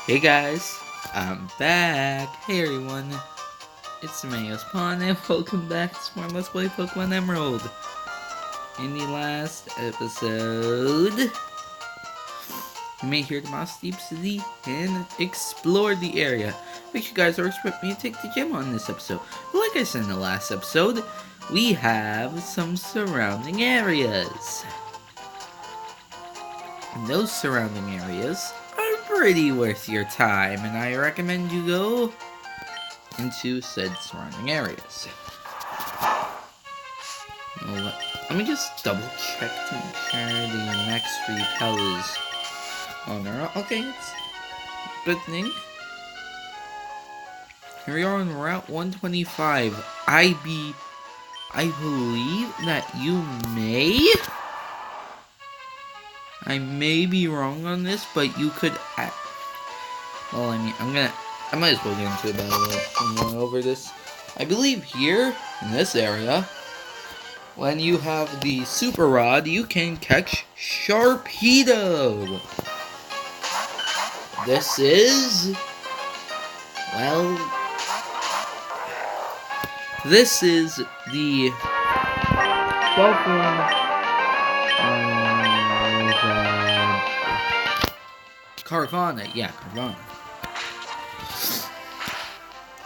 Hey guys, I'm back. Hey everyone, it's Mayo's Pond and welcome back to more Let's Play Pokemon Emerald. In the last episode, we made here to Moss Deep City and explored the area. Which you guys are expecting me to take the gym on this episode. But like I said in the last episode, we have some surrounding areas. And those surrounding areas are pretty worth your time, and I recommend you go into said surrounding areas. Let me just double check to make sure the max repel is on there. Okay, it's good thing. Here we are on Route 125. I believe that I may be wrong on this, but you could well, I might as well get into it by going over this. I believe here, in this area, when you have the Super Rod, you can catch Sharpedo. This is, well, this is the Carvana, yeah, Carvana.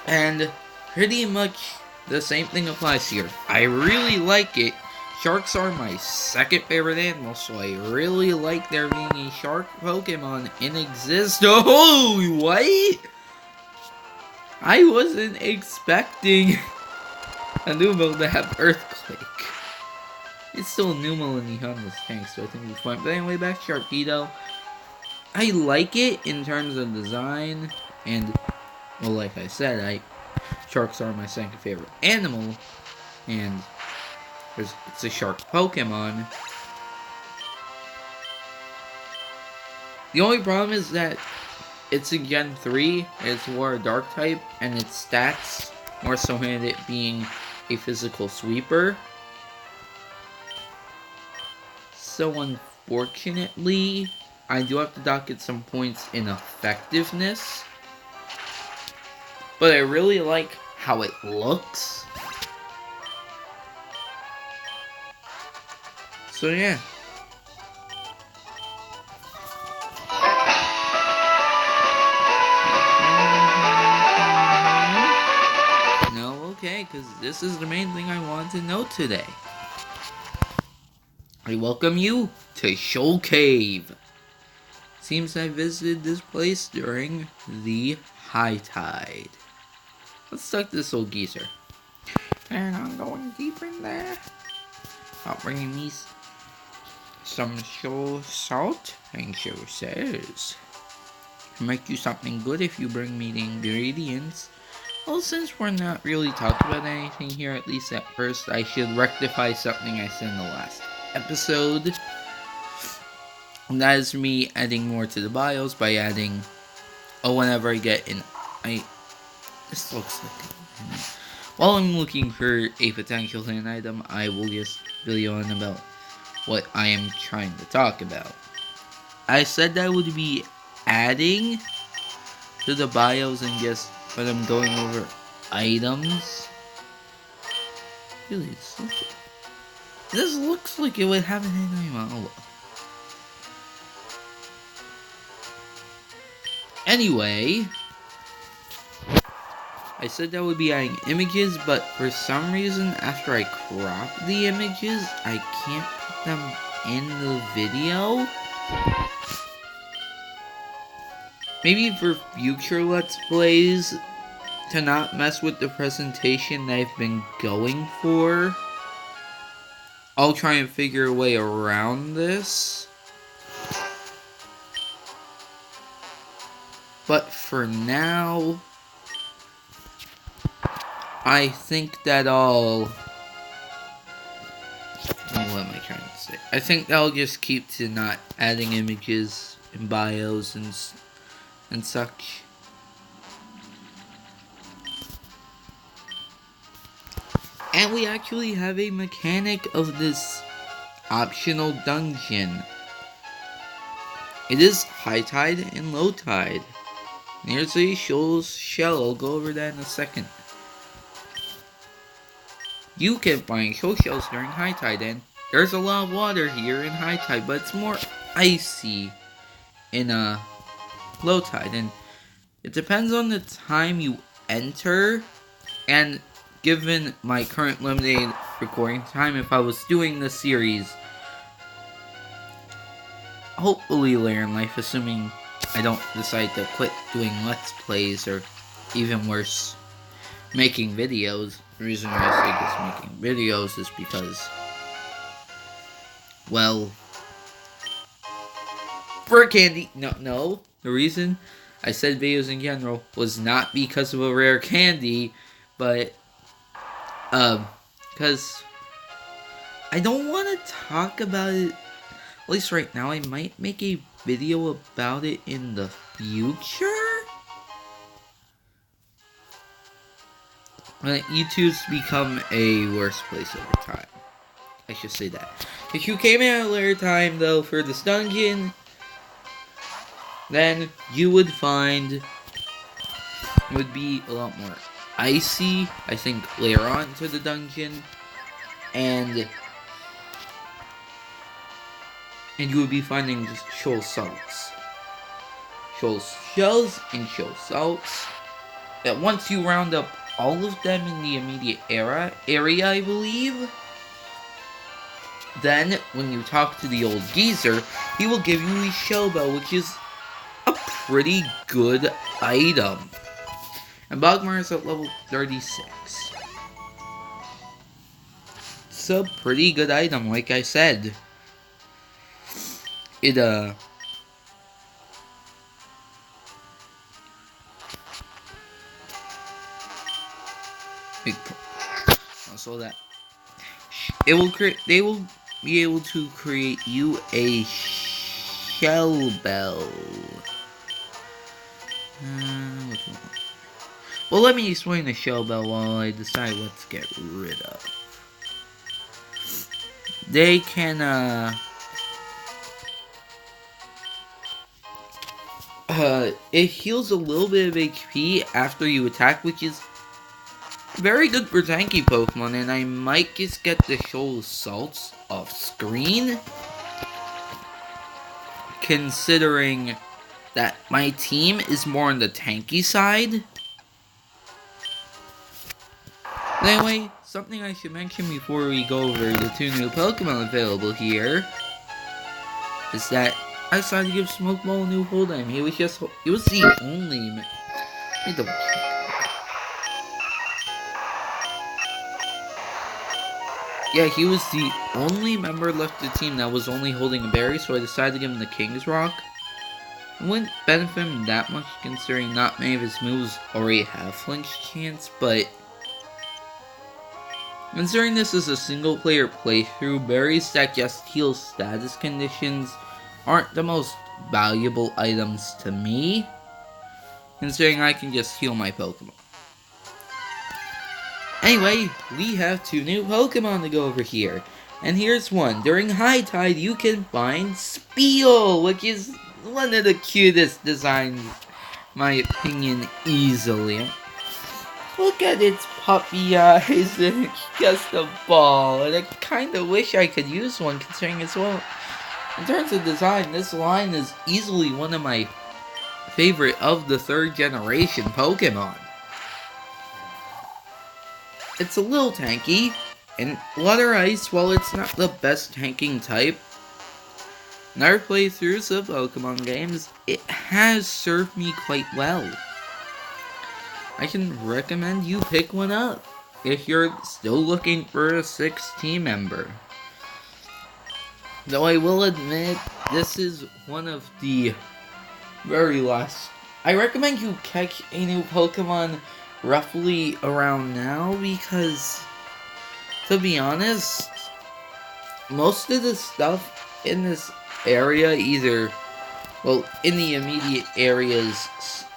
And pretty much the same thing applies here. I really like it. Sharks are my second favorite animal, so I really like there being a shark Pokemon in existence. Oh, what? I wasn't expecting a Numel to have Earthquake. It's still a Numel in the harmless tank, so I think it's fine. But anyway, back to Sharpedo. I like it in terms of design, and, well, like I said, sharks are my second favorite animal, and it's a shark Pokemon. The only problem is that it's a Gen 3, it's more a Dark type, and its stats more so in it being a physical sweeper. So unfortunately, I do have to dock it some points in effectiveness. But I really like how it looks. So yeah. No, okay, because this is the main thing I wanted to know today. I welcome you to Shoal Cave. Seems I visited this place during the high tide. Let's talk to this old geezer. And I'm going deep in there. I'll bring me some shoal salt, and show says. I'll make you something good if you bring me the ingredients. Well, since we're not really talking about anything here, at least at first, I should rectify something I said in the last episode. And that is me adding more to the bios by adding, whenever I get this looks like while I'm looking for a potential hidden item, I will just video on about what I am trying to talk about. I said that I would be adding to the bios and just when I'm going over items. Really, this looks like it would have an hidden item. Anyway, I said that would be adding images, but for some reason, after I crop the images, I can't put them in the video. Maybe for future Let's Plays, to not mess with the presentation that I've been going for, I'll try and figure a way around this. But for now, I think that what am I trying to say? I think I'll just keep to not adding images and bios and such. And we actually have a mechanic of this optional dungeon. It is high tide and low tide. Here's a Shoal's shell. I'll go over that in a second. You can find Shoal shells during high tide, and there's a lot of water here in high tide, but it's more icy in low tide, and it depends on the time you enter. And given my current limited recording time, if I was doing this series, hopefully later in life, assuming I don't decide to quit doing Let's Plays, or even worse, making videos. The reason I say just making videos is because, well, for candy, no, the reason I said videos in general was not because of a rare candy, but, because I don't want to talk about it, at least right now. I might make a video about it in the future? YouTube's become a worse place over time. I should say that. If you came in at a later time, though, for this dungeon, then you would find it would be a lot more icy, I think, later on to the dungeon, and you would be finding just shoal salts. Shoal shells and shoal salts, that once you round up all of them in the immediate area, I believe, then when you talk to the old geezer, he will give you a shell bell, which is a pretty good item. And Bogmar is at level 36. It's a pretty good item, like I said. It, also that it will create, they will be able to create you a shell bell. Well, let me explain the shell bell while I decide what to get rid of. They can, it heals a little bit of HP after you attack, which is very good for tanky Pokemon, and I might just get the Shoal Salts off screen, considering that my team is more on the tanky side. But anyway, something I should mention before we go over the 2 new Pokemon available here is that I decided to give Smokeball a new hold on him. He was the only. Let me double check. Yeah, he was the only member left of the team that was only holding a berry, so I decided to give him the King's Rock. It wouldn't benefit him that much, considering not many of his moves already have flinch chance, but considering this is a single player playthrough, berries that just heal status conditions aren't the most valuable items to me, considering I can just heal my Pokemon. Anyway, we have 2 new Pokemon to go over here. And here's one. During high tide, you can find Speel, which is one of the cutest designs, in my opinion, easily. Look at its puppy eyes, and it's just a ball. And I kinda wish I could use one, considering as well, in terms of design, this line is easily one of my favorite of the 3rd generation Pokemon. It's a little tanky, and Water Ice, while it's not the best tanking type, in our playthroughs of Pokemon games, it has served me quite well. I can recommend you pick one up if you're still looking for a 6th team member. Though I will admit, this is one of the very last. I recommend you catch a new Pokemon roughly around now, because, to be honest, most of the stuff in this area, either, well, in the immediate areas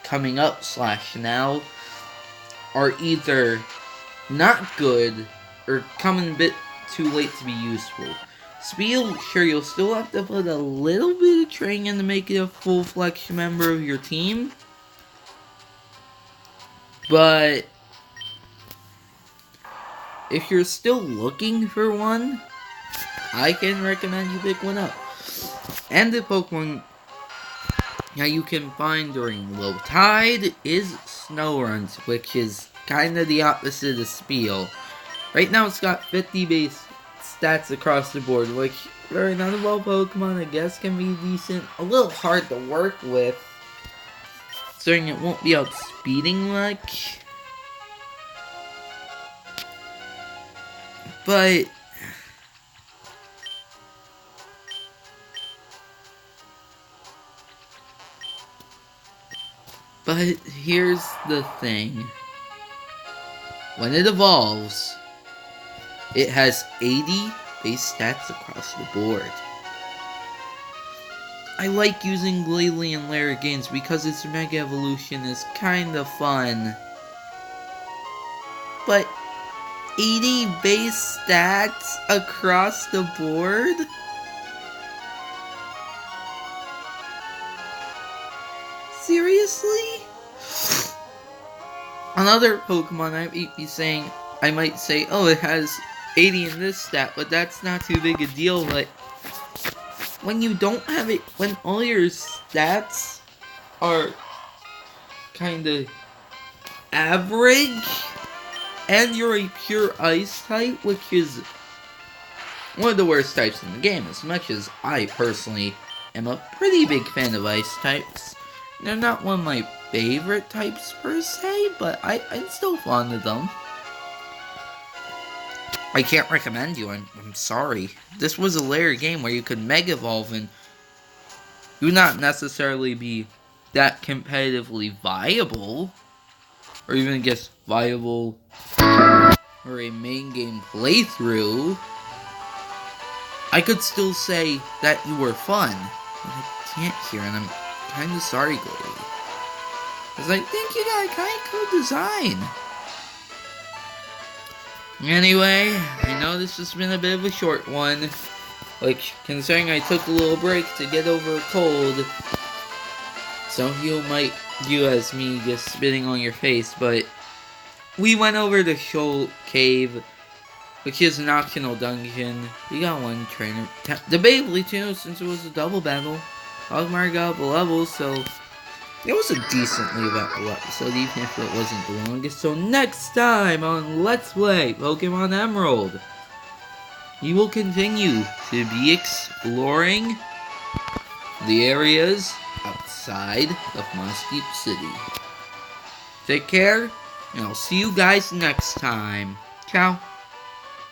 coming up / now, are either not good or coming a bit too late to be useful. Speel, sure, you'll still have to put a little bit of training in to make it a full-fledged member of your team, But if you're still looking for one, I can recommend you pick one up. And the Pokemon that you can find during low tide is Snorunt, which is kind of the opposite of Spiel. Right now it's got 50 base stats across the board, which for another well Pokemon I guess can be decent. A little hard to work with, considering it won't be outspeeding much. But here's the thing. When it evolves, it has 80 base stats across the board. I like using Glalie and Larragains because its Mega Evolution is kinda fun. But 80 base stats across the board? Seriously? Another Pokemon I might say, oh, it has 80 in this stat, but that's not too big a deal. But when you don't have it, when all your stats are kinda average, and you're a pure Ice type, which is one of the worst types in the game, as much as I personally am a pretty big fan of Ice types. They're not one of my favorite types per se, but I'm still fond of them. I can't recommend you, I'm sorry. This was a layer game where you could Mega Evolve and you would not necessarily be that competitively viable, or even just viable for a main game playthrough. I could still say that you were fun, but I can't hear, and I'm kinda sorry, Glalie. Because I think you got a kinda cool design. Anyway, I know this has been a bit of a short one, which, considering I took a little break to get over a cold, some of you might view as me just spitting on your face, but we went over to Shoal Cave, which is an optional dungeon. We got one trainer, debatably too, since it was a double battle. Ogmar got up a level, so it was a decently eventful episode, even if it wasn't the longest. So next time on Let's Play Pokemon Emerald, we will continue to be exploring the areas outside of Mossdeep City. Take care, and I'll see you guys next time. Ciao.